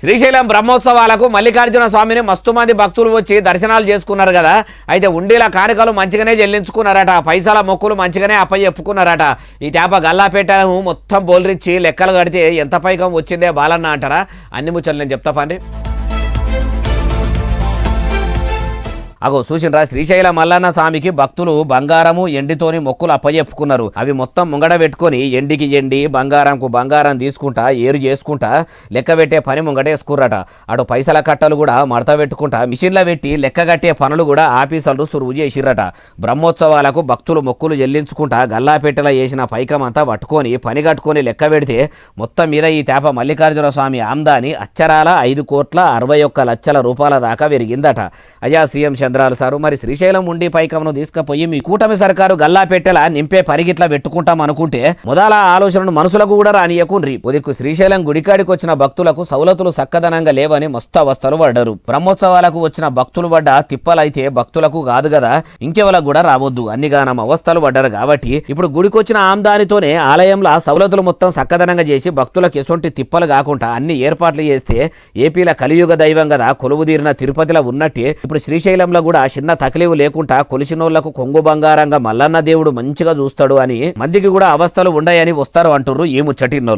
శ్రీశైలం బ్రహ్మోత్సవాలకు మల్లికార్జున స్వామిని మస్తు మంది భక్తులు వచ్చి దర్శనాలు చేసుకున్నారు కదా. అయితే ఉండీల కానుకలు మంచిగానే చెల్లించుకున్నారట, పైసల మొక్కులు మంచిగానే అప్పచెప్పుకున్నారట. ఈ తేప గల్లాపేటను మొత్తం బోల్రిచ్చి లెక్కలు కడితే ఎంత పైకం వచ్చిందే బాలన్న అంటారా? అన్ని ముచ్చట్లు నేను చెప్తా పండి. అగో చూసినరా, శ్రీశైల మల్లన్న స్వామికి భక్తులు బంగారము ఎండితోని మొక్కులు అప్పచెప్పుకున్నారు. అవి మొత్తం ముంగడ పెట్టుకొని ఎండికి ఎండి బంగారంకు బంగారం తీసుకుంటా ఏరు చేసుకుంటా లెక్క పెట్టే పని ముంగటేసుకుర్రట. అటు పైసల కట్టలు కూడా మడత పెట్టుకుంటా మిషన్ల పెట్టి లెక్క కట్టే పనులు కూడా ఆఫీసర్లు సురువు చేసిర్రట. బ్రహ్మోత్సవాలకు భక్తులు మొక్కులు చెల్లించుకుంటా గల్లాపేటలో వేసిన పైకమంతా పట్టుకొని పని కట్టుకొని లెక్క పెడితే మొత్తం మీద ఈ తేప మల్లికార్జున స్వామి ఆమ్దాని అచ్చరాల 5,61,00,000 రూపాయల దాకా పెరిగిందట. అయ్యా సీఎం చంద్రాలు సారు, మరి శ్రీశైలం ఉండి పైకమును తీసుకుపోయి మీ కూటమి సర్కారు గల్లాపెట్టెలా నింపే పరిగిట్లా పెట్టుకుంటాం అనుకుంటే మొదల ఆలోచనను మనసులకు కూడా రానియకుండ్రి. ఉదిక్కు శ్రీశైలం గుడికాడికి వచ్చిన భక్తులకు సౌలతులు సక్కదనంగా లేవని మస్తు అవస్థలు పడ్డారు. బ్రహ్మోత్సవాలకు వచ్చిన భక్తులు పడ్డ తిప్పలైతే భక్తులకు కాదు కదా, ఇంకెవలకు కూడా రావద్దు, అన్నిగానం అవస్థలు పడ్డారు. కాబట్టి ఇప్పుడు గుడికొచ్చిన ఆమ్దానితోనే ఆలయంలో సౌలతులు మొత్తం సక్కదనంగా చేసి భక్తులకు ఎసొంటి తిప్పలు కాకుండా అన్ని ఏర్పాట్లు చేస్తే ఏపీల కలియుగ దైవం కదా కొలువుదీరిన తిరుపతిలో ఉన్నట్టే ఇప్పుడు శ్రీశైలంలో కూడా చిన్న తకిలీవు లేకుండా కొలిసినోళ్లకు కొంగు బంగారంగా మల్లన్న దేవుడు మంచిగా చూస్తాడు అని మందికి కూడా అవస్థలు ఉండయని వస్తారు అంటున్నారు ఈ ముచ్చటిన్నోళ్ళు.